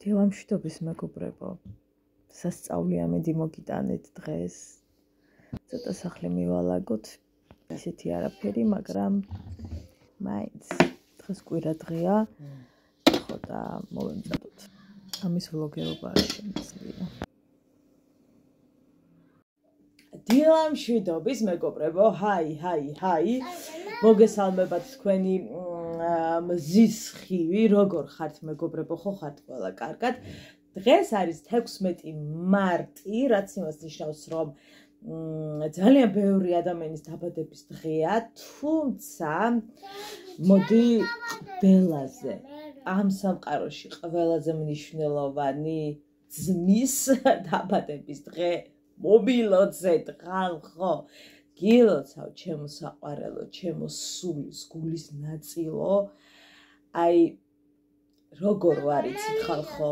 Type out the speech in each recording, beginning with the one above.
დილამშვიდობის მეგობრებო, სასწაული ამედი მოგიტანეთ დღეს. ცოტა სახლი მივალაგოთ, ისეთი არაფერი, მაგრამ მაინც დღეს კვირა დღეა, ხო და მოვემზადოთ. ამის ვლოგერობა არ შემიძლია. დილამშვიდობის მეგობრებო, ჰაი. მოგესალმებათ თქვენი მზის ხივი, როგორ ხართ მეგობრებო, ხო ხართ ყველა კარგად. დღეს არის 16 მარტი, რაც იმას ნიშნავს, რომ ძალიან ბევრი ადამიანის დაბადების დღეა, თუმცა მოდი ყველაზე ამ სამყაროში ყველაზე მნიშვნელოვანი ძმის დაბადების დღე მობილოცეთ ხალხო. გილოცავ ჩემო საყვარელო, ჩემო სულის გულის ნაწილო. აი როგორ ვარ იცით ხალხო?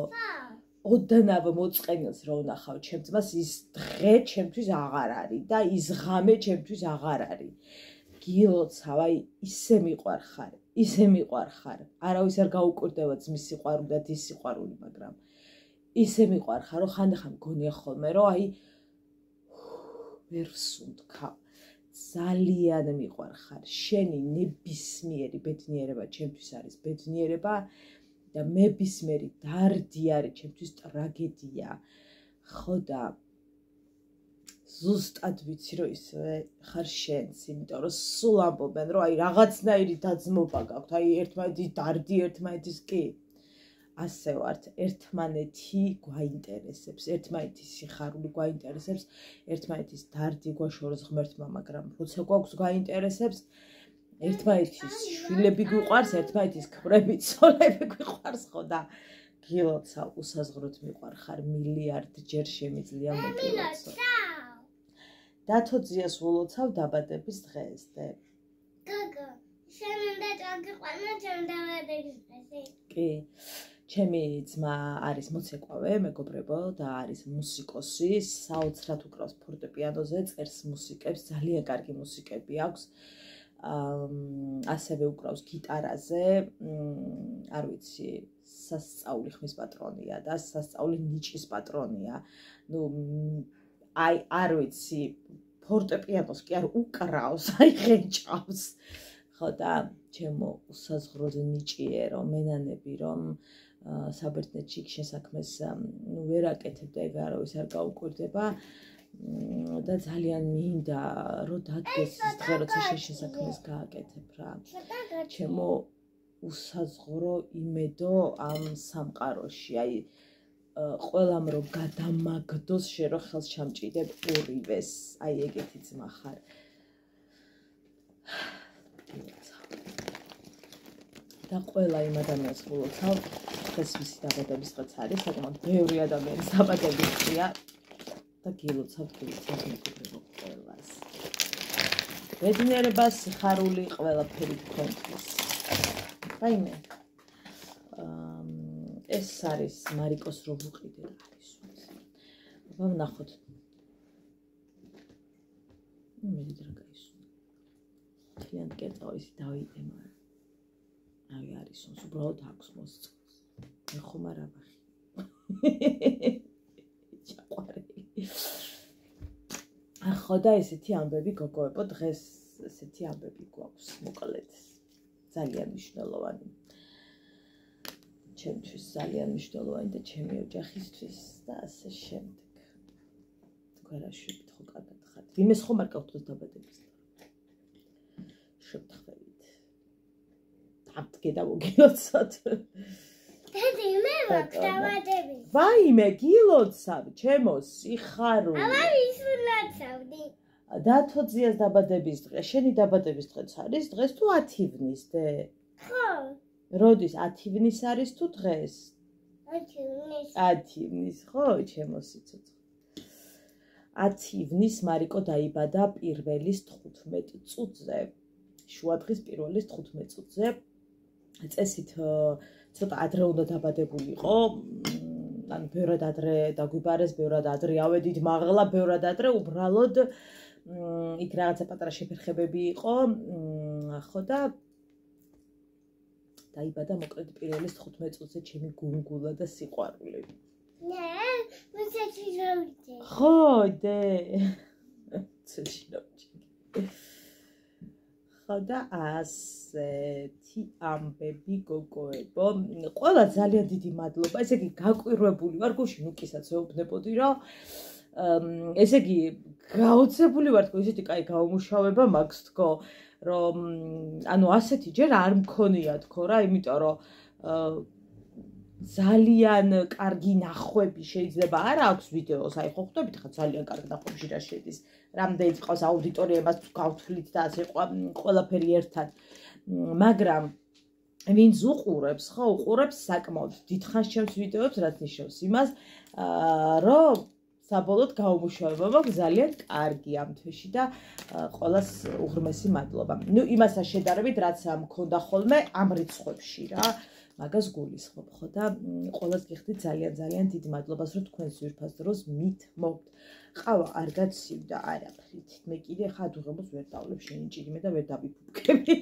ოდნავ მოწყენილს რო ვნახავ ჩემ ძმას, ის დღე ჩემთვის აღარ არის და ის ღამე ჩემთვის აღარ არის. გილოცავ, აი ისე მიყვარხარ. არავის არ გაუკვირდება ძმის სიყვარული და დის სიყვარული, მაგრამ ისე მიყვარხარ, რომ ხანდახან მგონია ხოლმე, რომ აი ვერ ვსუნთქავ. ძალიან მიყვარხარ. შენი ნებისმიერი ბედნიერება ჩემთვის არის ბედნიერება და ნებისმიერი დარდი არის ჩემთვის ტრაგედია. ხო და ზუსტად ვიცი, რომ ისე ხარ შენც, იმიტომ რომ სულ ამბობენ, რომ აი რაღაცნაირი დაძმობა გაქვთ, აი ერთმანეთის დარდი, ერთმანეთის კი. ასე ვართ, ერთმანეთი გვაინტერესებს, ერთმანეთის სიხარული გვაინტერესებს, ერთმანეთის დარდი გვაშოროს ღმერთმა, მაგრამ როცა გვაქვს გვაინტერესებს, ერთმანეთის შვილები გვიყვარს, ერთმანეთის ქმრები, ცოლები გვიყვარს, ხო და გილოცავ, უსაზღვროდ მიყვარხარ, მილიარდჯერ შემიძლია მოგილოცო. დათოძიას ვლოცავ დაბადების დღეს. გოგო, შენ უნდა წაგიყვანო ჩემ დაბადების დღეზე. კი. ჩემი ძმა არის მოცეკვავე, მეგობრებო, და არის მუსიკოსი, საოცრად უკრავს ფორტეპიანოზე, წერს მუსიკებს, ძალიან კარგი მუსიკები აქვს. ასევე უკრავს გიტარაზე, არ ვიცი, სასწაული ხმის პატრონია და სასწაული ნიჭის პატრონია. ნუ აი არ ვიცი, ფორტეპიანოს კი არ უკრავს, აი ღენჭავს. ხო და ჩემო უსაზღვროდ ნიჭიერო, მენანები რომ საბერძნეთში შესაქმეს ვერ აკეთებ და ეგ არავის არ გაუკვირდება და ძალიან მინდა რომ დადგეს ის დღე, როცა შესაქმეს გააკეთებ რა. ჩემო უსაზღვრო იმედო ამ სამყაროში, აი ყველამ რომ გადამაგდოს, შენ რო ხელს ჩამჭიდებ ორივეს, აი ეგეთი ძმა ხარ. და ყველა იმ ადამიანს ვლოცავ, დღეს ვისი დაბადების დღეც არის, საკმაოდ ბევრი ადამიანის დაბადების დღეა და გილოცავ მეგობრებო ყველას. ბედნიერება, სიხარული, ყველაფერი თქვენთვის. რაიმე ეს არის მარიკოს რო ვუყიდე რა არის. აბა ვნახოთ. მე რა გაისუნა. თლიანად კერძაო ისი დავიდე, მაგრამ აი არის ოს უბრალოდ აქვს მოსწონს. მე ხომ არ აბახი. ჩაყვარელი. ახო და ესეთი ამბები გოგოებო, დღეს ესეთი ამბები გვაქვს, მოკლედ. ძალიან მნიშვნელოვანი. ჩემთვის ძალიან მნიშვნელოვანი და ჩემი ოჯახისთვის და ასე შემდეგ. თქვენ რა შვებით ხო კარგად ხართ? ვინმეს ხომ არ გაქვთ დღეს დაბადების დღე? შევთხოვით. აბდგე და მოგილოცოთ. დედი, მე ვაქვს დაბადების. ვაიმე, გილოცავ, ჩემო სიხარული. აბა ის ვლოცავდი. დათოძიას დაბადების დღე, შენი დაბადების დღეც არის დღეს თუ 10 ივნის დე? ხო. როდის 10 ივნის არის თუ დღეს? 10 ივნის. 10 ივნის, ხო, ჩემო სიცოცხლე. 10 ივნის მარიკო დაიბადა პირველის 15 წუთზე. შუადღის პირველის 15 წუთზე. წესით ცოტა ადრე უნდა დაბადებული იყო, ანუ ბევრად ადრე დაგვიბარეს, ბევრად ადრე ავედით მაღლა, ბევრად ადრე უბრალოდ იქ რაღაცა პატარა შეფერხებები იყო, ხო და დაიბადა მოკლედ 15 წუთზე ჩემი გუნგულა და სიყვარული. ნე, მოსაჩი როდი. ხო, დე. ცეჩინოჩი. ხო და ასეთი ამბები გოგოებო. ყველა ძალიან დიდი მადლობა. ესე იგი გაკვირვებული ვარ, გუშინ უკისაც ვეუბნებოდი, რომ ესე იგი გაოცებული ვარ თქო, ისეთი კაი გაუმუშავება მაქვს თქო, რომ ანუ ასეთი ჯერ არ მქონია თქო რა, იმიტომ რომ ძალიან კარგი ნახვები შეიძლება არ აქვს ვიდეოს, აი ხო ხვდებით ხა ძალიან კარგი ნახვებში რა შედის. რამდენიც ყავს აუდიტორია, მას გავთვლით და ასე ყველაფერი ერთად. მაგრამ ვინც უყურებს, ხო, უყურებს საკმაოდ დიდხანს ჩემს ვიდეოებს, რაც ნიშნავს იმას, რომ საბოლოოდ გაუმუშავება მაქვს ძალიან კარგი ამ თვეში და ყველას უღრმესი მადლობა. ნუ იმასთან შედარებით, რაც მქონდა ხოლმე ამ რიცხვებში რა. მაგას გულისხმობ ხო და ყველას გიხდით ძალიან დიდი მადლობას, რომ თქვენ ძვირფას დროს მითმობთ. ყავა არ გაცივდა არაფრით. მე კიდე ხა დუღებას ვერ დავლებ შენი ჭირიმე და ვერ დაბიფუქები.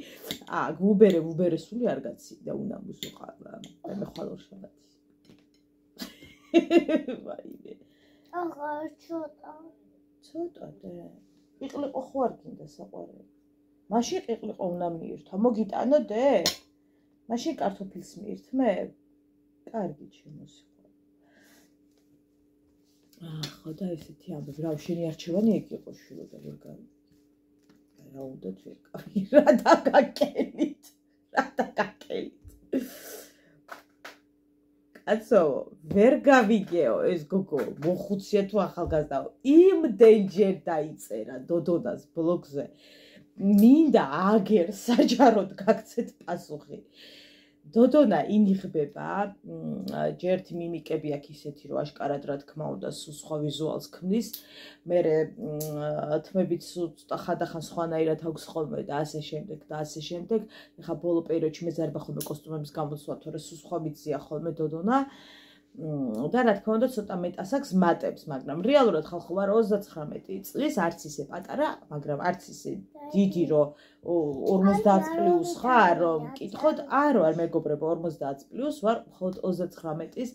ვუბერე სული არ გაცივდა უნამუს უყავა. მე ხვალ შაბათი. ვაიმე. აღა ცოტა. ცოტადე. ყიყლიყო ხო არ გინდა საყვარელი. მაშინ ყიყლიყო უნდა მიირთვა. მოგიტანო დე? მაშინ კარტოფილს მიირთმევ? კარგი ჩემოს. ხო და ესეთი ამბები, რა შენი არჩევანი ეგ იყო შვილო და ვერ გავიგე. რა უნდა ვეკავი? რა დაგაკელით? კაცო, ვერ გავიგეო ეს გოგო, მოხუცია თუ ახალგაზრდაო. იმდენჯერ დაიწერა დოდონას ბლოგზე. მინდა აგერ საჯაროდ გაგცეთ პასუხი. დოდონა ინიღბება, ჯერთ მიმიკები აქვს ისეთი, რომ აშკარად რა თქმა უნდა სულ სხვა ვიზუალს ქმნის. მერე თმებით სულ ხანდახან სხვანაირად აქვს ხოლმე და ასე შემდეგ. ეხლა ბოლო პერიოდში მე ზარბა ხოლმე კოსტუმების გამოსვლა, თორე სულ სხვა მიცია ხოლმე დოდონა. და რა თქმა უნდა ცოტა მეტასაკს მატებს, მაგრამ რეალურად ხალხო ვარ 39 წლის, არც ისე პატარა, მაგრამ არც ისე დიდი, რომ 50 პლუს ხარ, რომ მკითხოთ, არ მეგობრებო 50 პლუს ვარ, მხოლოდ 39-ის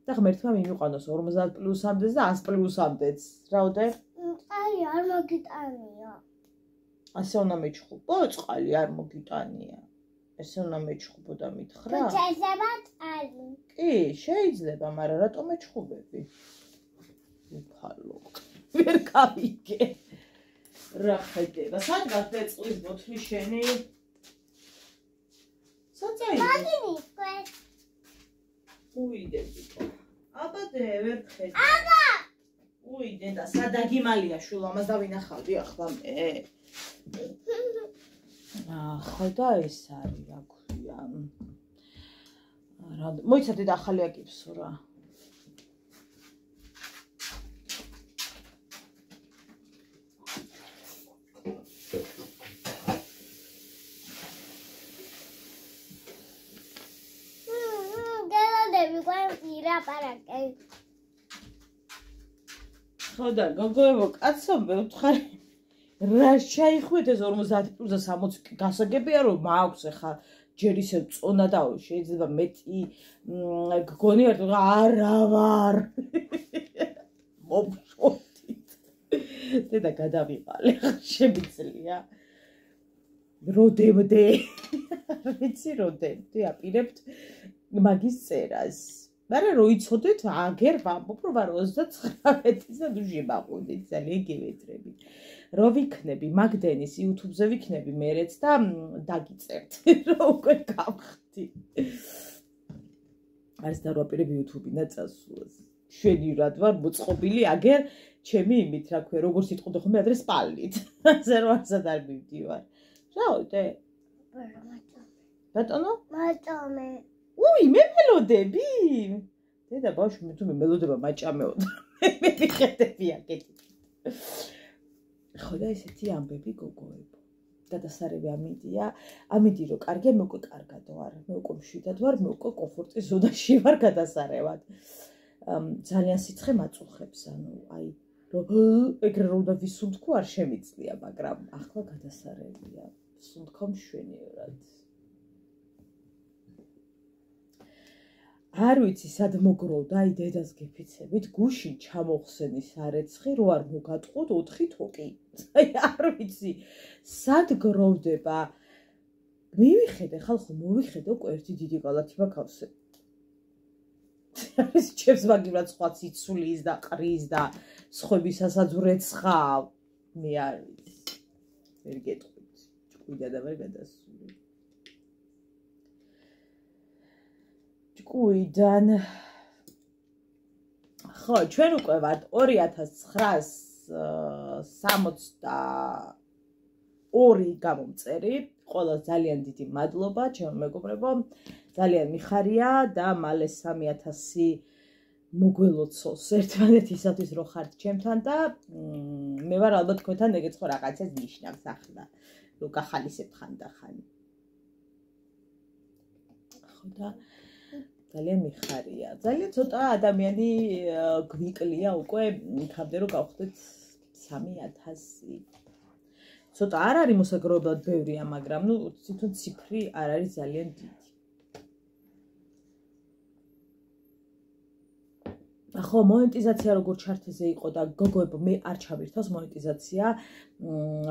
და ღმერთმა მიმიყვანოს 50 პლუსამდეც და 100 პლუსამდეც. რაოდე? აი, არ მოგიტანია. ასე უნდა მეჩხუბო, წყალი არ მოგიტანია. ესე უნდა მეჩხუბო და მითხრა? შეიძლება წყალი. კი, შეიძლება, მაგრამ რატო მეჩხუბები? უფალო. ვერ გავიგე. რა ხედება? სადღაც ეწყლის ბოთლი შენი? საწაი. მაგინიკე. უიდები. აბა დე ვერ ხედე. აბა. უიდე და სადაგიმალია შვილო, ამას დავინახავდი ახლა მე. ხო და ეს არის რა ქვია. მოიცადე და ახალი აკიფსო რა. დელოდები ყვანტი რა პარაკე. ხო და გოგოებო, კაცო მე ვთხარი. რა შეიხვით ეს 50 პლუს 60 გასაგებია რომ მაქვს ახლა ჯერ ისე წონა და შეიძლება მეტი გგონი არა ვარ მოვშორდით და გადავიყალე შემიძლია როდემდე ვიცი როდემდე აპირებთ მაგის წერას მაგრამ რო იცოდეთ აგერ ვამბობ რომ ვარ 39-ის და ნუ შემაყვდით ძალიან გევეძრები რო ვიქნები მაგდენის YouTube-ზე ვიქნები მერეც და დაგიწერთ რომ უკვე გავხდი არის და რო აპირებ YouTube-იდან წასულას შვენივრად ვარ მოწყობილი აგერ ჩემი იმით რა ქვია როგორც იტყოდა ხოლმე ადრე სპალით ასე რომ ასად არ მივდივარ რაოდე ბატონო მატომე უი მე მელოდები დედა ბავშვი მე თუ მე მელოდება მაჭამეო მე მიხედები აკეთე ხო და ესეთი ამბები გოგოებო გადასარევი ამიდი რომ კარგია მე უკვე კარგადო არ მე უკვე მშვიდად ვარ მე უკვე კომფორტის ზონაში ვარ გადასარევად ძალიან სიცხე მაწუხებს ანუ აი რომ ეგრე რომ და ვისუნთქო არ შემიძლია მაგრამ ახლა გადასარევია სუნთქო მშვენივრად არ ვიცი სად მოგროვდა, აი დედას გეფიცებით, გუშინ ჩამოხსენის არეცხი, რო არ მოგატყოთ 4 თოკი. აი არ ვიცი სად გროვდება. მივიხედე ხალხო, მოვიხედე უკვე ერთი დიდი კალათი მაქავსე. ეს ჩემს მაგივრად სხვა ციცულის და ყრის და სხვებისასაც ვრეცხავ. მე არ ვიცი. ვერ გეტყვით. ჭკვიდა და ვერ გადასული. ჭკვიდან ხო, ჩვენ უკვე ვართ 2962 გამომწერი. ყველა ძალიან დიდი მადლობა, ჩემო მეგობრებო. ძალიან მიხარია და მალე 3000 მოგველოცოს ერთმანეთისათვის რო ხართ ჩემთან და მე ვარ ალბათ თქვენთან ეგეც ხო რაღაცას ნიშნავს ახლა რო გახალისებთ ხანდახან. ხო და ძალიან მიხარია. ძალიან ცოტა ადამიანი გვიკლია უკვე იქამდე რომ გავხდეთ 3000. ცოტა არ არის მოსაგროვებლად ბევრია, მაგრამ ნუ თვითონ ციფრი არ არის ძალიან დიდი. ხო, მონეტიზაცია როგორ ჩართეზე იყო და გოგოებო, მე არ ჩავირთავს მონეტიზაცია.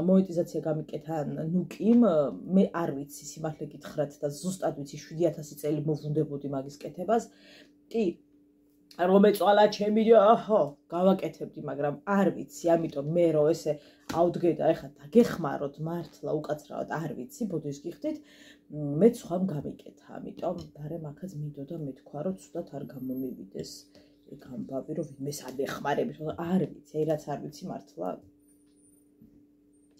მონეტიზაცია გამიკეთა ნუკიმ, მე არ ვიცი სიმართლე გითხრათ და ზუსტად ვიცი 7000 წელი მოვუნდებოდი მაგის კეთებას. კი, რომ ეწვალა ჩემი, ხო, გავაკეთებდი, მაგრამ არ ვიცი, ამიტომ მე რო ესე ავდგედა, ეხლა დაგეხმაროთ მართლა უკაცრავად, არ ვიცი, ბოდიშ გიხდით, მე სხვამ გამიკეთა, ამიტომ ბარე მაგაც მინდოდა მეთქვა, რომ ცუდად არ გამომივიდეს. ეგ ამბავი რომ ვინმეს არ ეხმარებით, არ ვიცი, აი რაც არ ვიცი მართლა.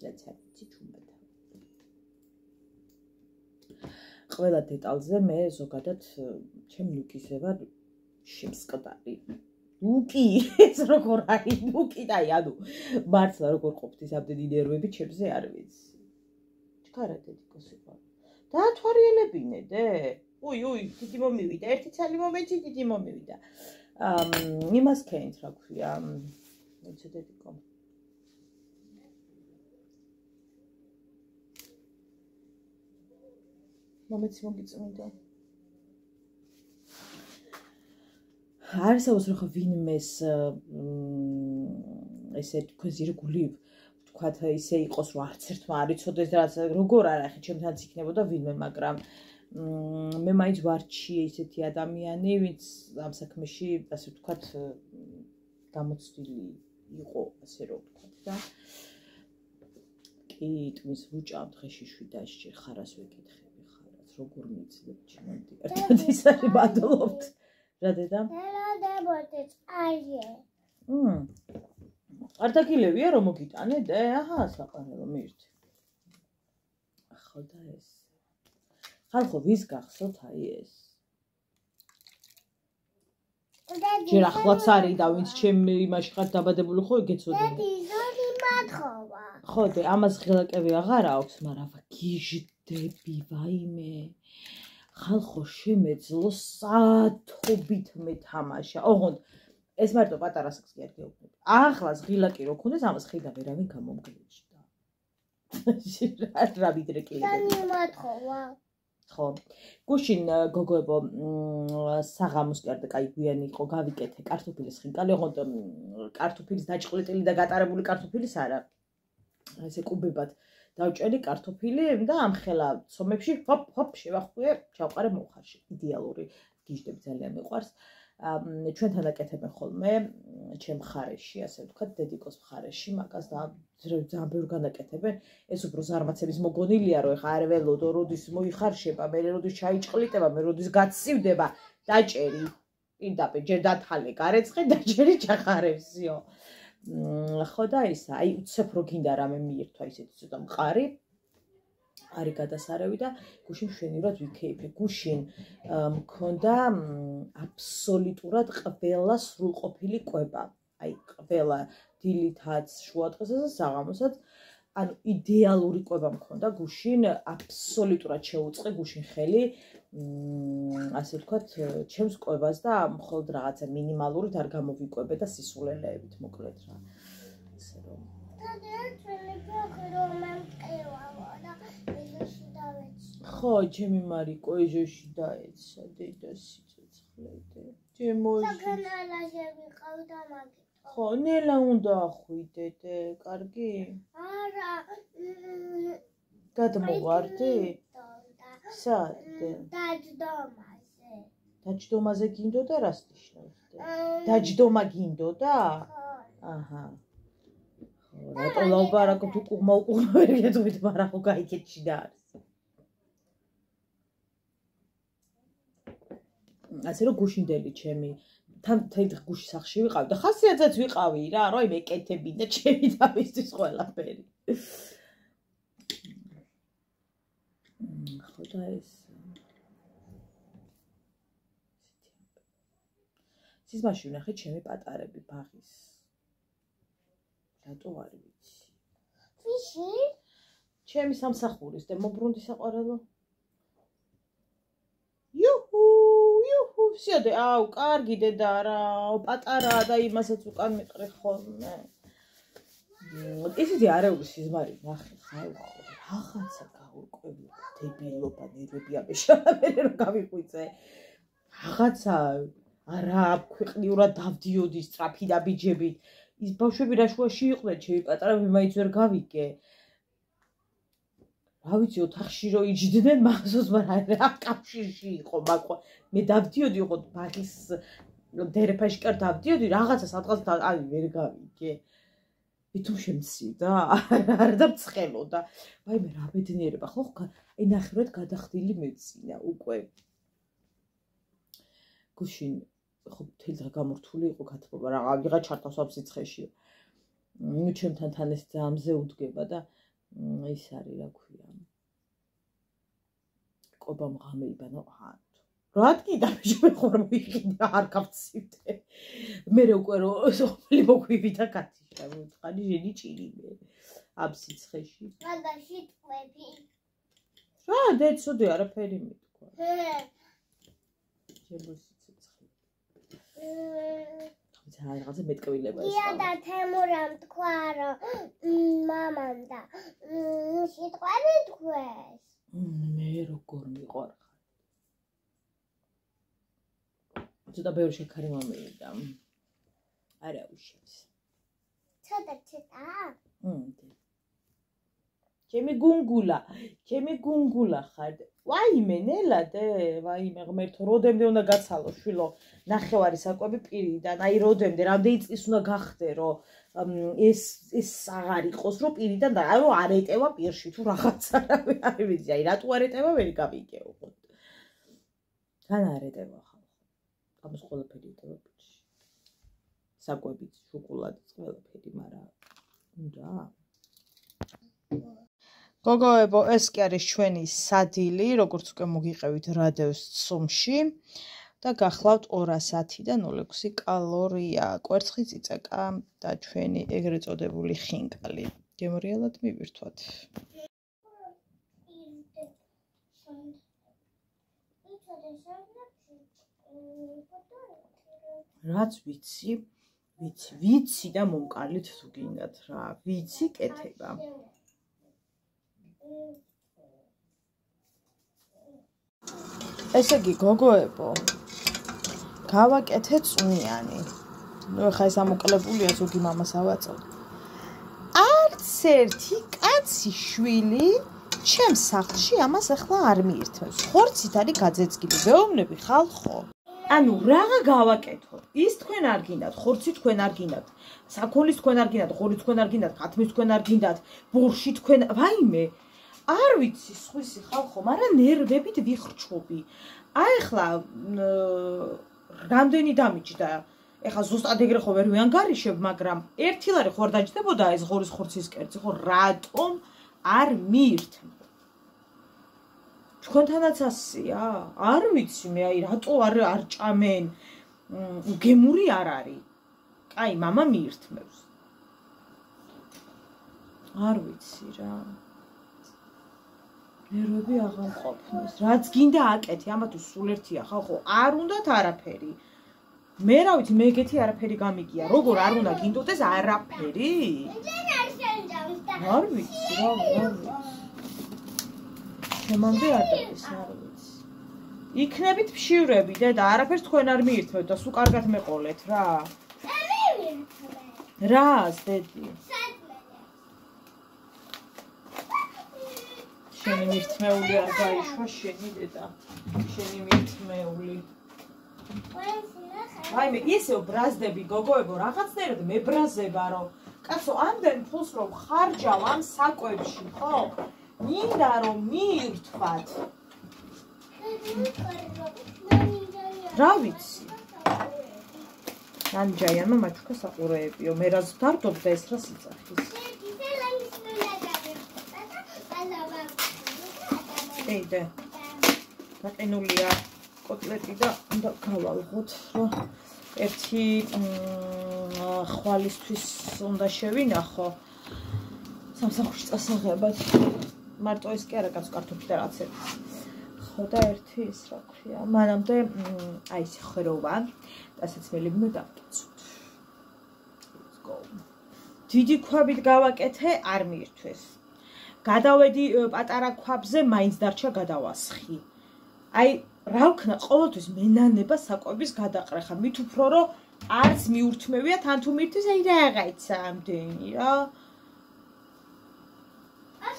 რაც არ ვიცი ჩუმად. ყველა დეტალზე მე ზოგადად ჩემ ნუკიზე ვარ შემსკდარი. ნუკი, ეს როგორ არის ნუკი და ანუ მართლა როგორ ყოფთ ის ამდენი ნერვები ჩემზე არ ვიცი. ჩქარა დედიკოსი ვარ. დაათვალიერებინე დე. უი, დიდი მომივიდა, ერთი ცალი მომენტი დიდი მომივიდა. იმას ქენით რა ქვია, ეცედეთიკო. მომეცი მოგიწმინდა. არის აუს რა ვინმეს ესე თქვენს ირგვლივ თქვათ ისე იყოს რომ არც ერთმა არ იცოდეს და რაც როგორ არა ხე ჩემთანაც იქნებოდა ვინმე, მაგრამ მე მაინც ვარჩი ესეთი ადამიანი, ვინც ამ საქმეში, ასე ვთქვათ, გამოცდილი იყო, ასე რომ ვთქვათ და კი, ტყვის ვუჭამ დღეში 7-ში ხარას ვეკითხები, ხარას როგორ მიცდებ ჩემამდე. ერთად ის არის მადლობთ. რა დედა? ელოდებოდი წაიე. არტაკილევია რომ მოგიტანე და აჰა, საყარელო მივირთი. ხო და ეს ხალხო ვის გახსოვთ აი ეს? ჯერ ახლაც არის და ვინც ჩემ იმაში ხარ დაბადებული ხო ეგეცოდი. დედი მათხოვა. ხო და ამას ღილაკები აღარ აქვს, მაგრამ გიჟდები ვაიმე. ხალხო შემეძლო საათობით მეთამაშა. ოღონდ ეს მარტო პატარა საკს კი არ გეუბნები. ახლას ღილაკი რო ქონდეს ამას ხიდა ვერავინ გამომგლეჭდა. რა ვიდრეკილი. დედი მათხოვა. ხო, გუშინ გოგოებო საღამოს კი არ და კაი გვიანი იყო, გავიკეთე კარტოფილის ხინკალი, ოღონდ კარტოფილის დაჭყლეტილი და გატარებული კარტოფილის არა. ესე კუბებად დავჭერი კარტოფილი და ამხელა ცომებში ჰოპ შევახვიე, ჩავყარე მოხარში. იდეალური, გიჟდები ძალიან მიყვარს. ჩვენთან აკეთებენ ხოლმე ჩემ მხარეში, ასე ვთქვათ, დედიკოს მხარეში, მაგას და ძალიან ბევრ განაკეთებენ. ეს უფრო ზარმაცების მოგონილია, რომ ეხა არ ველოდო, როდის მოიხარშება, მე როდის ჩაიჭყლიტება, მე როდის გაცივდება, დაჭერი. პირდაპირ ჯერ დათალე გარეცხე, დაჭერი ჩახარებსიო. ხო და ისა, აი უცებ რო გინდა რამე მიირთვა ისეთი ცოტა მყარი. არის გადასარევი და გუშინ მშვენივრად ვიქეიფე. გუშინ მქონდა აბსოლუტურად ყველა სრულყოფილი კვება. აი ყველა დილითაც, შუადღესაც და საღამოსაც. ანუ იდეალური კვება მქონდა გუშინ, აბსოლუტურად შეუწყე გუშინ ხელი, ასე ვთქვათ, ჩემს კვებას და მხოლოდ რაღაცა მინიმალურით არ გამოვიკვებე და სისულელეებით მოკლედ რა. ესე რომ ხო, ჩემი მარიკო ეჟოში დაეცა დედას სიცოცხლე. ახლედე. ჩემოიში. საკანალაზე ვიყავდა მაგით. ხო, ნელა უნდა ახვიდე, კარგი? არა. გადმოვარდი? სად? დაჯდომაზე. დაჯდომაზე გინდოდა რას ნიშნავს? დაჯდომა გინდოდა? აჰა. ხო, რატო ლაპარაკობ თუ უკუღმა ვერ გეტყვით, მაგრამ ხო გაიგეთში და არის. ასე რომ გუშინდელი ჩემი თან თეთრ გუშის სახში ვიყავი და ხასიათზეც ვიყავი რა, რომ აი მეკეთები და ჩემი თავისთვის ყველაფერი. ხო და ეს სიზმარში ვნახე ჩემი პატარები ბაღის. რატო არ ვიცი. ვიში? ჩემი სამსახურის და მობრუნდი საყვარელო. ვსიოდე, აუ, კარგი დედა რა, პატარაა და იმასაც უკან მიყრე ხოლმე. ისეთი არეული სიზმარი ნახე, ხალხო, რაღაცა გაურკვევი, დებილობა, ნერვები აბეშალა, მე რომ გავიყვიწე. რაღაცა არა ქვეყნიურად დავდიოდი სწრაფი და ბიჯებით. ის ბავშვები რა შუაში იყვნენ, ჩემი პატარები მაინც ვერ გავიგე. რა ვიცი, ოთახში რო იჯდნენ, მახსოვს, მაგრამ რა კავშირში იყო, მაგრამ მე დავდიოდი ხო ბაღის დერეფაში კარ დავდიოდი, რაღაცა სადღაც აი ვერ გავიგე. ვითომ შემცირდა, არ დამცხელოდა. ვაიმე, რა ბედნიერება, ხო, აი ნახევრად გადახდილი მეცინა უკვე. გუშინ ხო მთელი დღე გამორთული იყო გათბობა, რა ვიღა ჩართავს ამ სიცხეში. ნუ ჩემთან თან ეს ძამზე უდგება და ის არის რა ქვია. ყობა მღამეიბა, ნუ რა დგიდა მე ხარ მოიყიდა არ გავცივდე. მე უკვე რო სოფლი მოგვივიდა კაციშა, მოწყალი ჟენი ჭირიმე ამ სიცხეში. მაგაში ტყვები. რა დეცოდე არაფერი მithქვა. ჩემს რაღაცა მეტკვილება ეს. ია და თემურამ თქვა რომ მამამ და სიტყვები თქვეს. მე როგორ მიყვარხარ. ცოტა ბევრი შეკარი მომეიდა. არა უშავს. ცოტა. ჩემი გუნგულა ხარ. ვაიმე ნელადე, ვაიმე ღმერთო, როდემდე უნდა გაცალო შვილო, ნახევარი საკვები პირიდან, აი როდემდე, რამდენი წლის უნდა გახდე, რომ ეს აღარ იყოს, რომ პირიდან და აი რომ არ ეტევა პირში თუ რაღაცა არ ვიცი, აი რატო არ ეტევა ვერ გავიგე უყო. თან არ ეტევა ხალხო. ამას ყველაფერი ეტევა პირში. საკვებიც, შოკოლადიც, ყველაფერი, მაგრამ უნდა გოგოებო, ეს კი არის ჩვენი სადილი, როგორც უკვე მოგიყევით რადევს ცომში და გახლავთ 210 კალორია, კვერცხი წიწაკა და ჩვენი ეგრეთ წოდებული ხინკალი. გემრიელად მივირთვათ. რაც ვიცი და მომკალით თუ გინდათ რა, ვიცი კეთება. ესე იგი გოგოებო, გავაკეთე წვნიანი. ნუ ხა ეს ამოკლებულია ზოგი მამას ავაწევ. არც ერთი კაცი შვილი ჩემს სახლში ამას ახლა არ მიირთმევს. ხორცით არის გაძეცგილი, ვეუბნები ხალხო. ანუ რაღა გავაკეთოთ. ის თქვენ არ გინდათ, ხორცი თქვენ არ გინდათ, საქონლის თქვენ არ გინდათ, ღორი თქვენ არ გინდათ, ხათმის თქვენ არ გინდათ, ბურში თქვენ, ვაიმე არ ვიცი სხვისი ხალხო, მაგრამ ნერვებით ვიხრჩობი. აი ახლა რამდენი დამიჯდა. ეხლა ზუსტად ეგრე ხო ვერ ვიანგარიშებ, მაგრამ ერთი ლარი ხო არ დაჯდებოდა ეს ღორის ხორცის კერძი, ხო რატომ არ მიირთმევ? თქვენთანაც ასია? არ ვიცი მე, აი რატო არ ჭამენ? გემური არ არის. კაი, მამა მიირთმევს. არ ვიცი რა. ნერვები აღარ ყოფნის. რაც გინდა აკეთე, ამათო სულ ერთია ხალხო, არ უნდათ არაფერი. მე რა ვიცი, მე ეგეთი არაფერი გამიგია. როგორ არ უნდა გინდოდეს არაფერი? არ ვიცი, რა ვიცი. შემამდე არ დადეს, არ ვიცი. იქნებით ფშივრები დედა, არაფერს თქვენ არ მიირთმევთ და სულ კარგად მეყოლეთ რა. რას დედი? შენი მირთმეული არ გაიშვა შენი დედა. შენი მირთმეული. ვაიმე, ისევ ბრაზდები გოგოებო, რაღაცნაირად მებრაზება რომ კაცო, ამდენ ფულს რომ ხარჯავ ამ საკვებში, ხო? მინდა რომ მიირთვათ. რა ვიცი? ნანჯაიანმა მაჩუქა საყურეებიო, მე რას ვდარდობ და ეს რას იწახის? ეიდე. გაყინულია კოტლეტი და უნდა გავალღოთ, რომ ერთი ხვალისთვის უნდა შევინახო. სამსახურში წასაღებად. მარტო ეს კი არა, კაცო, კარტოფი და რაღაც ერთი. ხო და ერთი ის რა ქვია. მანამდე აი ეს ხროვა და საცმელი უნდა დავკიცოთ. Let's go. დიდი ქვაბით გავაკეთე, არ მიირთვეს. გადავედი პატარა ქვაბზე, მაინც დარჩა გადავასხი. აი რა ვქნა, ყოველთვის მენანება საკვების გადაყრეხა. მით უფრო რომ არც მიურთმევია, თან თუ მირთვის, აი რაღაცა ამდენი რა.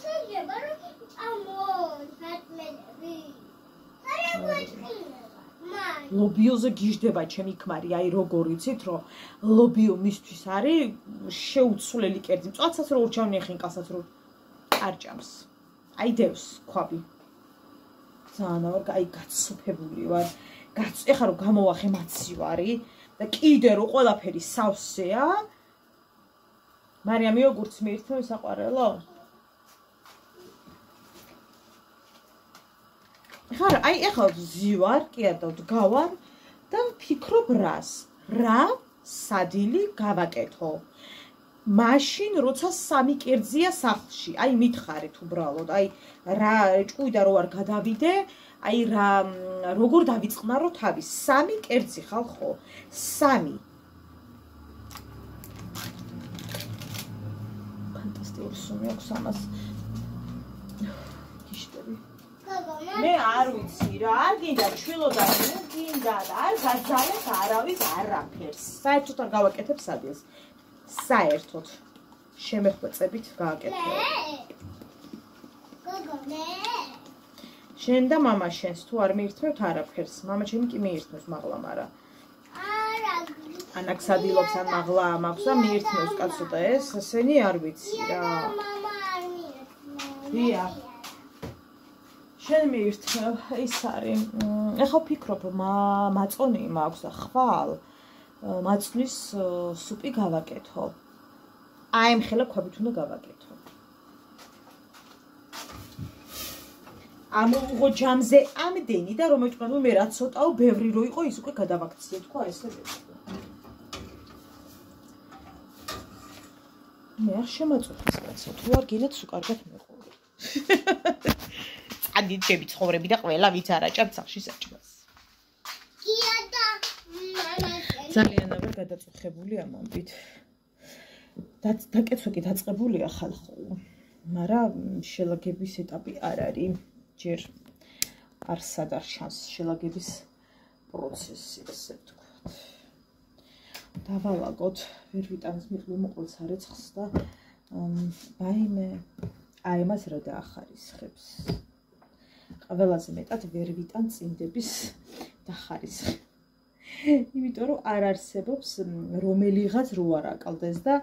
შეიძლება რომ წამოწმენები. ლობიოზე გიждდება ჩემი ქმარი, აი როგორ იცით, რომ ლობიო მისთვის არის შეუცვლელი კერძი. მწვაცაც რო ურჩავნია ხინკალსაც რო არ ჭამს. აი დევს ქვაბი. ძალიან ვარ, აი გაცოფებული ვარ. ეხლა რომ გამოვახე მაცი ვარი და კიდე რო ყველაფერი სავსეა. მარიამ იოგურტს მიირთმევ საყვარელო? ეხლა ვზივარ, კი არა, დგავარ და ვფიქრობ რას. რა სადილი გავაკეთო. მაშინ როცა სამი კერძია სახლში, აი მითხარით უბრალოდ, აი რა ჭკუიდა რო არ გადავიდე, აი რა როგორ დავიწყნარო თავის. სამი კერძი ხალხო, სამი. ფანტასტიკური სუნი აქვს ამას. მე არ ვიცი რა, არ გინდა ჩვილო და ნუ გინდა და არ გაძალეთ არავის არაფერს. საერთოდ არ გავაკეთებ სადილს. საერთოდ შემეხვეწებით გააკეთებ. შენ და მამა შენს თუ არ მიირთმევთ არაფერს. მამა ჩემი კი მიირთმევს მაღლა, მაგრამ ანაკ სადილობს ან მაღლა მაქვს და მიირთმევს კაცო და ეს ესენი არ ვიცი რა. დიახ. შენ მიირთმევ, ის არის. ეხლა ვფიქრობ, მაწონი მაქვს და ხვალ მაწვნის სუპი გავაკეთო. აი ამ ხელა ქვაბით უნდა გავაკეთო. ამოუღო ჯამზე ამდენი და რომ ეჭვმადო მე რა ცოტაო ბევრი რო იყო ის უკვე გადავაქციე თქვა ესე. მე არ შემაწუხეს კაცო, თუ არ გინდათ სულ კარგად მეყოლე. აგიჩები ცხოვრები და ყველა ვიც არ აჭამთ სახში საჭმელს. კია და მამა ძალიან აღარ გადაწუხებული ამბით. დაკეცვა კი დაწყებულია ხალხო, მაგრამ შელაგების ეტაპი არ არის. ჯერ არსად არ შანს შელაგების პროცესი, ესე ვთქვათ. დავალაგოთ, ვერ ვიტანს მიყლუ მოყოლსარეცხს და ვაიმე, აი მას რა დაახარისხებს. ყველაზე მეტად ვერ ვიტან წინდების დახარისხი. იმიტომ რომ არ არსებობს რომელიღაც რო არ აკლდეს და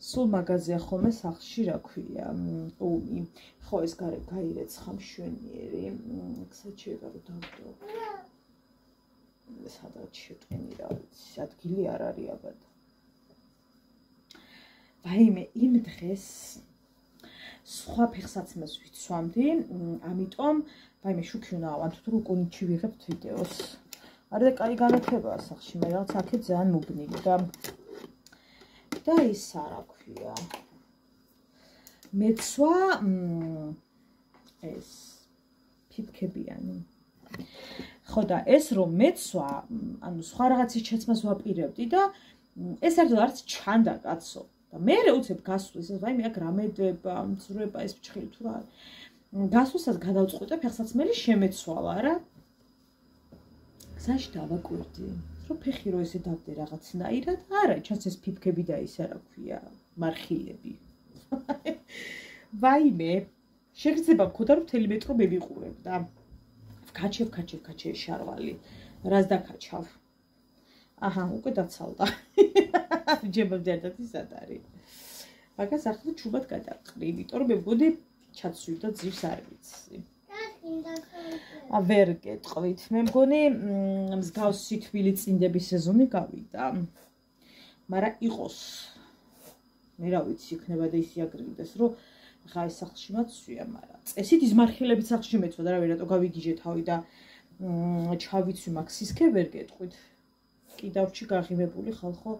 სულ მაგაზია ხოლმე სახლში რა ქვია. ხო ეს გაირეცხა მშვენიერი. საჩიება რო დავდო. სადაც შეტყენი რა ვიცი, ადგილი არ არის აბად. ვაიმე, იმ დღეს სხვა ფეხსაცმელს ვიცვამდი, ამიტომ ვაიმე შუქი უნდა ავანთოთ, რომ კონიჩი ვიღებთ ვიდეოს. არა კაი განათებაა სახში, მაგრამ რაღაც აქეთ ძალიან მუბნილი და ის რა ქვია. მეცვა ეს ფიფქებიანი. ხო და ეს რომ მეცვა, ანუ სხვა რაღაცის ჩაცმას ვაპირებდი და ეს არც ჩანდა კაცო. და მე უცებ გასვლის, ვაიმე აქ რამედება, მძვრება ეს ფჩხილი თუ რა. გასვლისას გადავწყვიტე ფეხსაცმელი შემეცვალა რა. გზაში დავაკვირდი, რომ ფეხი რო ესე დავდე რაღაცნაირად, არა, ჩანს ეს ფიფქები და ის რა ქვია, მარხილები. ვაიმე, შეგრძნება მქონდა რომ მთელი მეტრო მე ვიყურებდა. ვქაჩევ შარვალი. რას დაკაჩავ? აჰა, უკვე დაცალდა. ჯებობდი ერთად ისად არის. მაგას ახლა ჩუბად გადაყრი, იმიტომ რომ მე მგონი ჩაცვიდა ძირს არ ვიცი. ვერ გეტყვით. მე მგონი მსგავსი თბილი წინდების სეზონი გავიდა. მაგრამ იყოს. მე რა ვიცი, იქნება და ისი აგრინდეს, რომ ხა ეს სახლში მაცვია, მაგრამ წესით ის მარხილებით სახლში მეცოდა რა, რატო გავიგიჟე თავი და ჩავიცვი მაქსისკე ვერ გეტყვით. კიდავში გაღიმებული ხალხო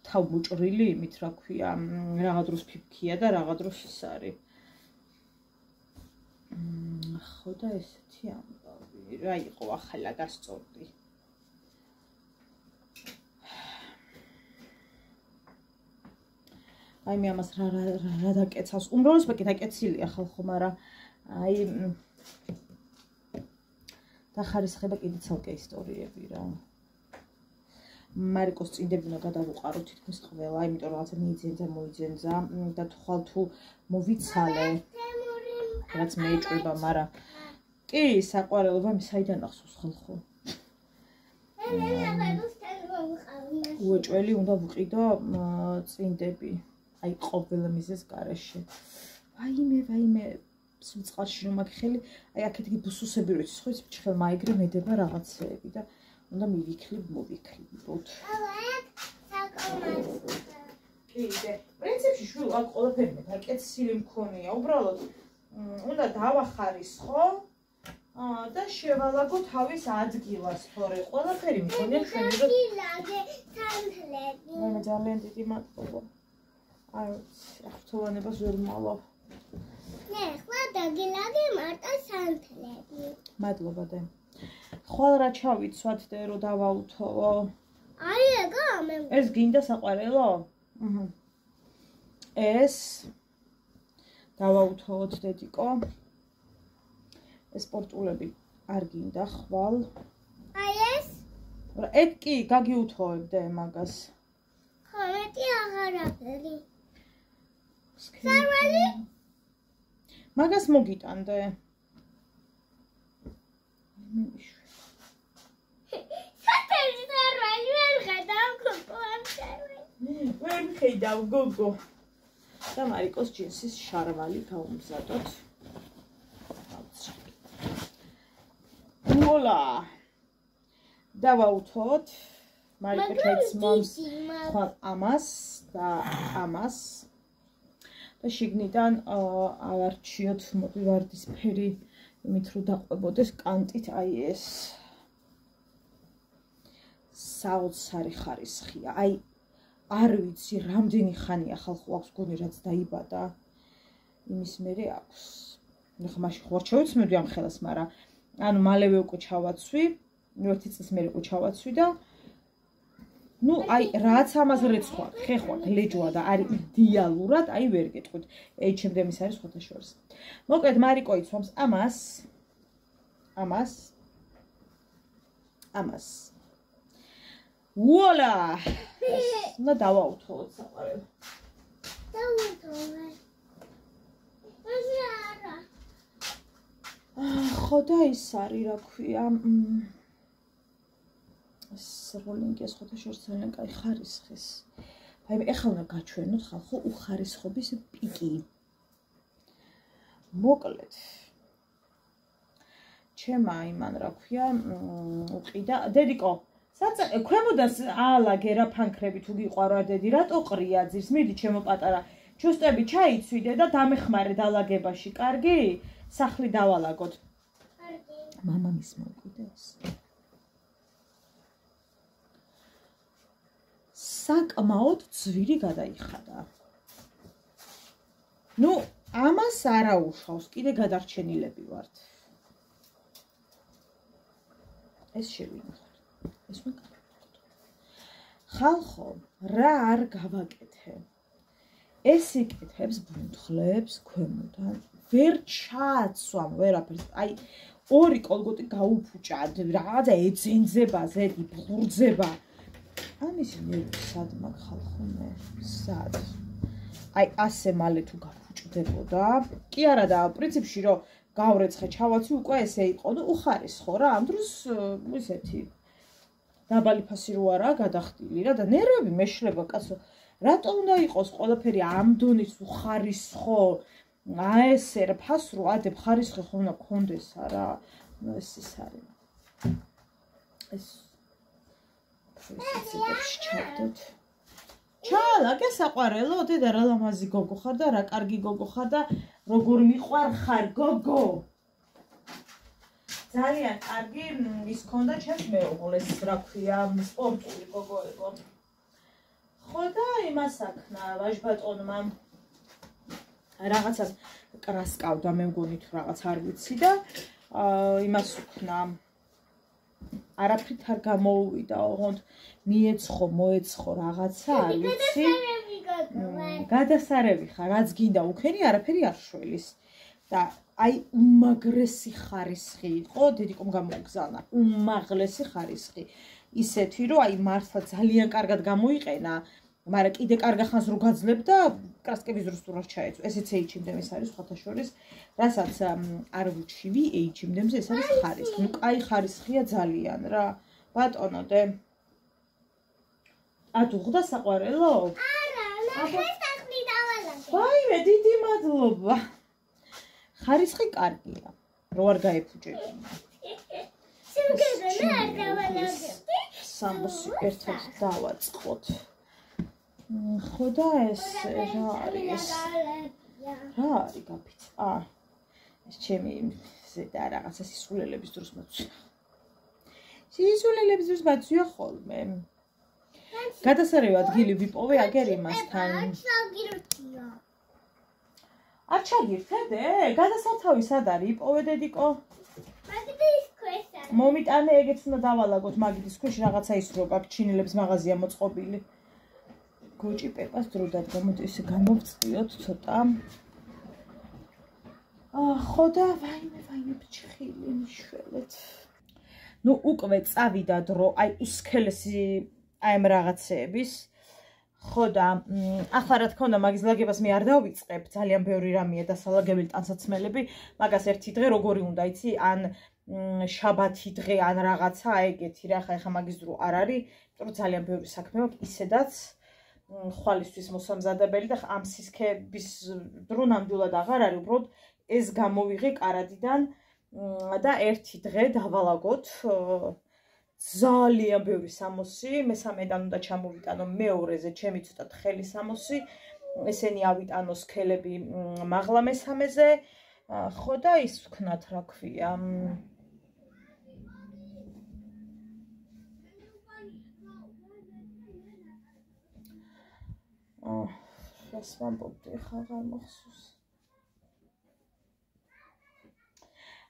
თავმოჭრილი იმით რა ქვია, რაღა დროს ფიფქია და რაღა დროს ის არის. ხო და ესეთი ამბავი, რა იყო ახლა გასწორდი. აი მე ამას რა დაკეცავს. უმრავლეს დაკეცილია ხალხო, მაგრამ აი დახარისხება კიდე ცალკე ისტორიები რა. მარიკოს წინდები უნდა გადავუყარო თითქმის ყველა, იმიტომ რომ რაღაცა მოიძენზა და თვალ თუ მოვიცალე. რაც მეეჭვება, მაგრამ კი, საყვარელობა საიდან ახსოვს ხალხო. უეჭველი უნდა ვყიდო წინდები. აი ყოველ მიზეს გარეშე. ვაიმე, სულ წყალში რომ აქ ხელი, აი აქეთ იგი ბუსუსები რო იცის, ხო ის ჭხელმა აიგრე მედება რაღაცეები და უნდა მოვიქლებოთ. კი, პრინციპში შვილ აქ ყველაფერი მე დაკეცილი მქონია, უბრალოდ უნდა დავახარისხო და შევალაგო თავის ადგილას, თორე ყველაფერი მქონია ჩვენი რომ მე ძალიან დიდი მადლობა. აი, ახთოვანებას ვერ მალავ. ნე, ხლა დაგილაგე მარტო სანთლები. მადლობა და. ხვალ რა ჩავიცვათ და რომ დავაუთოვო. აი ეგა მე. ეს გინდა საყვარელო? ეს დავაუთოვოთ დედიკო. ეს სპორტულები არ გინდა ხვალ. აი ეს? ეგ კი გაგიუთოვებდე მაგას. ხო, მეტი აღარაფერი. სარვალი? მაგას მოგიტანდე. სათერი სარვალი ვერ ხედავ გოგო ამ სარვალი. ვერ ხედავ გოგო. და მარიკოს ჯინსის შარვალი გავუმზადოთ. ვუალა. დავაუთოთ. მარიკო ჩაიც მომს ხვალ ამას და ამას. და შიგნიდან ავარჩიოთ მოდი ვარდისფერი იმით რომ დაყვებოდეს კანტით აი ეს საოცარი ხარისხია. აი არ ვიცი რამდენი ხანია ხალხო აქვს გონი რაც დაიბადა იმის მერე აქვს. ნახე მაშინ ხო არ ჩავიცმევდი ამ ხელას, მაგრამ ანუ მალევე უკვე ჩავაცვი, ერთი წლის მერე უკვე ჩავაცვი და ну, აი, რაც ამას რეცხვა, ხეხვა, გლეჯვა და არის იდეალურად, აი ვერ გეტყვით. H&M-ის არის სხვათა შორის. მოკლედ, მარიკო იცვამს ამას. ვუალა! და დავაუთოვოთ საყვარელო. დავუთოვე. არა. ხო და ის არის, რა ქვია, სროლინგი სხვათა შორის ძალიან კაი ხარისხის. აი ეხლა უნდა გაჩვენოთ ხალხო უხარისხობის პიკი. მოკლედ. ჩემა იმან რა ქვია, უყიდა დედიკო, ქვემოდან აალაგე რა ფანქრები თუ გიყვარა დედი, რატო ყრია ძირს? მიდი ჩემო პატარა, ჩუსტები ჩაიცვიდე და დამეხმარე დალაგებაში, კარგი? სახლი დავალაგოთ. კარგი. მამამის მოუყიდეს. საკმაოდ ძვირი გადაიხადა. ნუ, ამას არა უშავს, კიდე გადარჩენილები ვართ. ეს შევინახოთ. ეს უნდა გავაკეთოთ. ხალხო, რა არ გავაკეთე? ეს იკეთებს ბუნთლებს ქვემოდან. ვერ ჩააცვამ ვერაფერს. აი, ორი კოლგოტი გაუფუჭა, რაღაცა ეძენძებაზე, იბღურძება. ამის მე სად მაგ ხალხუნე, სად. აი ასე მალე თუ გაფუჭდებოდა. კი არა და პრინციპში რომ გავრეცხე ჩავაცი უკვე ესე იყო, ნუ უხარისხო რა, ამ დროს ისეთი დაბალი ფასი რო არა გადახდილი რა და ნერვები მეშლება კაცო. რატო უნდა იყოს ყველაფერი ამ დონის უხარისხო? აი ესე რა ფასს რო ადებ ხარისხი ხომ უნდა გქონდეს არა? ნუ ეს ის არის. ეს ეს ჩავდოთ. ჩალაკე საყვარელო, დედა რა ლამაზი გოგო ხარ და რა კარგი გოგო ხარ და როგორ მიყვარ ხარ გოგო. ძალიან კარგი ის ქონდა ჩემს მეუღლეს, რა ქვია, სპორტული გოგო იყო. ხო და იმას აქნა ვაჟბატონმა რაღაცას კრასკავდა, მე მგონი თუ რაღაც არ ვიცი და იმას უქნა არაფრით არ გამოუვიდა, ოღონდ მიეცხო, მოეცხო რაღაცა, არ ვიცი. გადასარევი ხარ, რაც გინდა უქენი, არაფერი არ შველის. და აი უმაგრესი ხარისხი იყო, დედიკომ გამოიგზავნა. უმაღლესი ხარისხი. ისეთი, რომ აი მართლა ძალიან კარგად გამოიყენა, მაგრამ კიდე კარგა ხანს რო გაძლებ და კრასკების დროს თუ რა ჩაეწვა. ესეც H&M-ის არის სხვათა შორის, რასაც არ ვუჩივი H&M-ზე, ეს არის ხარისხი. ნუ კაი ხარისხია ძალიან რა. ბატონო დე. ატუღდა საყვარელო? არა, ნახე დავალაგე. ვაიმე, დიდი მადლობა. ხარისხი კარგია. რო არ გაეფუჭები. სიმღერა არ დავალაგე. სამოსი ერთად დავაწყოთ. ხო და ეს რა არის? რა არის გაფიც? ეს ჩემი ზედა რაღაცა სისულელების დროს მოცვია. სისულელების დროს მოცვია ხოლმე. გადასარევი ადგილი ვიპოვე აგერ იმასთან. არ ჩაგირთედე? გადასართავი სად არის? იპოვე დედიკო? მაგდის ქვეშა. მომიტანე ეგეც უნდა დავალაგოთ მაგდის ქვეშ რაღაცა ის რო გაქვს ჩინელების მაღაზია მოწყობილი. გოჭი პეპას დროდად გამოდი ესე გამოვწიოთ ცოტა. ხო და ვაიმე ბჭხილი მიშველეთ. ნუ უკვე წავიდა დრო აი უსქელესი აი ამ რაღაცეების. ხო და ახლა რა თქმა უნდა მაგის ლაგებას მე არ დავიწყებ, ძალიან ბევრი რამეა დასალაგებელი ტანსაცმელები, მაგას ერთი დღე როგორი უნდა იცი, ან შაბათი დღე ან რაღაცა ეგეთი რა, ხა მაგის დრო არ არის, იმიტომ რომ ძალიან ბევრი საქმე მაქვს ისედაც ხვალისთვის მოსამზადებელი და ამ სისქების დრო ნამდვილად აღარ არის, უბრალოდ ეს გამოვიღე კარადიდან და ერთი დღე დავალაგოთ ძალიან ბევრი სამოსი, მესამედან უნდა ჩამოვიტანო მეორეზე ჩემი ცოტა თხელი სამოსი, ესენი ავიტანო სქელები მაღლა მესამეზე, ხო და ის ვქნათ რა ქვია. რას ვამბობდი, ხა აღარ მახსოვს.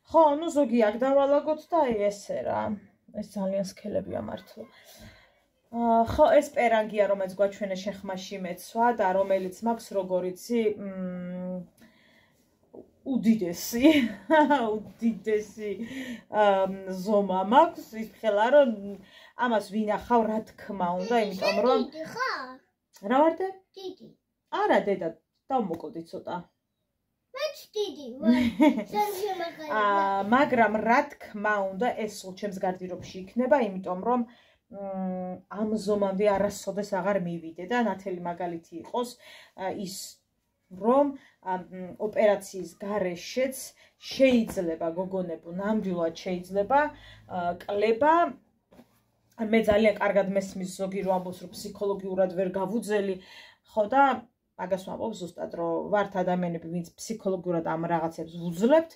ხო, ნუ ზოგი აქ დავალაგოთ და აი ესე რა. ეს ძალიან სქელებია მართლა. ხო, ეს პერანგია, რომელიც გვაჩვენე შეხმაში მეცვა და რომელიც მაქვს როგორიცი უდიდესი ზომა მაქვს, ის ხელა რომ ამას ვინახავ რა თქმა უნდა, იმიტომ რომ რა ვარდე? დიდი. არა, დედა, დავმოკლდი ცოტა. მეც დიდი ვარ. მაგრამ რა თქმა უნდა, ეს სულ ჩემს გარდირობში იქნება, იმიტომ რომ ამ ზომამდე არასოდეს აღარ მივიდე და ნათელი მაგალითი იყოს ის რომ ოპერაციის გარეშეც შეიძლება გოგონებო ნამდვილად შეიძლება კლება მე ძალიან კარგად მესმის ზოგი რო ამბობს რომ ფსიქოლოგიურად ვერ გავუძელი ხო და მაგას ვამბობ ზუსტად რომ ვართ ადამიანები ვინც ფსიქოლოგიურად ამ რაღაცებს ვუძლებთ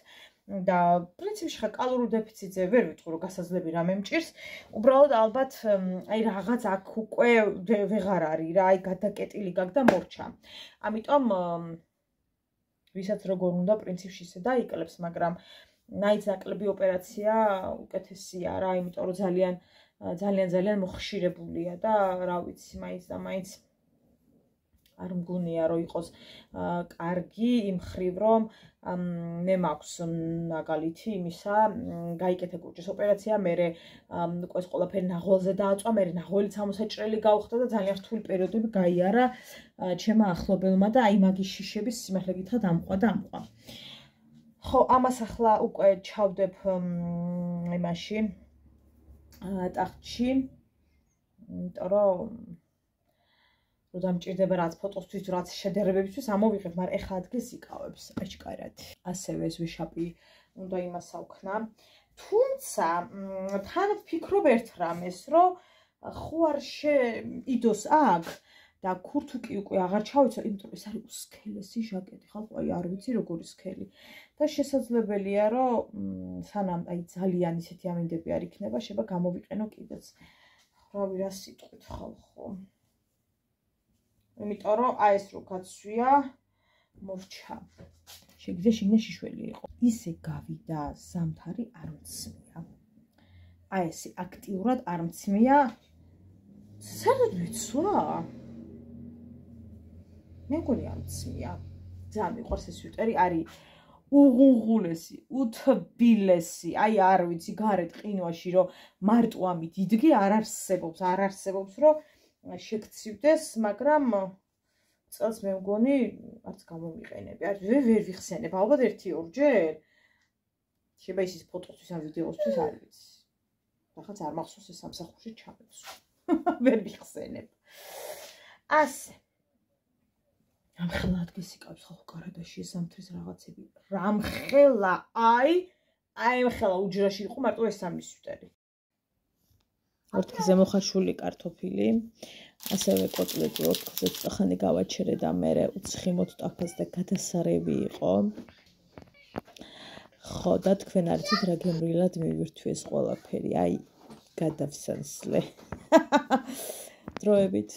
და პრინციპში ხა კალორიულ დეფიციტზე ვერ ვიტყვი რომ გასაძლები რამე მჭირს უბრალოდ ალბათ აი რაღაც აქ უკვე ვეღარ არის რა აი გადაკეტილი გაქვს და მორჩა ამიტომ ვისაც როგორ უნდა პრინციპში ისე დაიკლებს მაგრამ ნაკლები ოპერაცია უკეთესია რა იმიტომ რომ ძალიან მოხშირებულია და რა ვიცი მაინც და მაინც არ მგონია რომ იყოს კარგი იმ ხრივ რომ მე მაქვს მაგალითი იმისა გაიკეთე კურჭის ოპერაცია მე ეს ყველაფერი ნაღველზე დააწვა მე ნაღველიც ამოსაჭრელი გავხდა და ძალიან რთული პერიოდები გაიარა ჩემმა ახლობელმა და აი მაგის შიშების სიმართლე გითხრათ ამყვა ხო ამას ახლა უკვე ჩავდებ იმაში ტახტში იმიტომ რომ დამჭირდება რაც ფოტოსთვის რაც შედარებებისთვის ამოვიღებ, მაგრამ ეხლა ადგილს იკავებს აჭკარად. ასევე ეს ვიშაპი უნდა იმას ავქნა. თუმცა თან ვფიქრობ ერთ რამეს, რომ ხო არ შეიდოს აქ და ქურთუკი უკვე აღარ ჩავიცვა, იმიტომ რომ ეს არის უსქელესი ჟაკეტი, ხალხო, აი არ ვიცი როგორი სქელი. და შესაძლებელია, რომ სანამ აი ძალიან ისეთი ამინდები არ იქნება, შეიძლება გამოვიყენო კიდეც. რავი რა სიტყვით ხალხო. იმიტომ რომ აი ეს რო გაცვია მორჩა. შეგვიძლია შიგნე შიშველი იყო. ისე გავიდა ზამთარი არ მცმია. აი ესე აქტიურად არ მცმია. საერთოდ ვიცვა? მე მგონი არ მცმია. ძალიან მიყვარს ეს სვიტერი, არის უღუნღულესი, უთბილესი, აი არ ვიცი, გარეთ ყინვაში რომ მარტო ამით იდგე არ არსებობს რომ შეგცივდეს, მაგრამ წელს მე მგონი არც გამომიყენები, ვერ ვიხსენებ, ალბათ 1-2 შეიძლება ის ფოტოსთვის ან ვიდეოსთვის არ ვიცი. რაღაც არ მახსოვს ეს სამსახურში ჩამეცვა. ვერ ვიხსენებ. ასე. რამხელა ადგეს იკავს ხო კარადაში ეს სამთრის რაღაცები. რამხელა აი მხელა უჯრაში იყო მარტო ეს სამი სვიტერი. ორთქლზე მოხარშული კარტოფილი, ასევე კოტლეტი ორთქლზე წახანი გავაჩერე და მე უცხიმოდ ტაფას და გადასარევი იყო. ხო და თქვენ არ იცით რა გემრიელად მივირთვი ეს ყველაფერი, აი გადავსანსლე. დროებით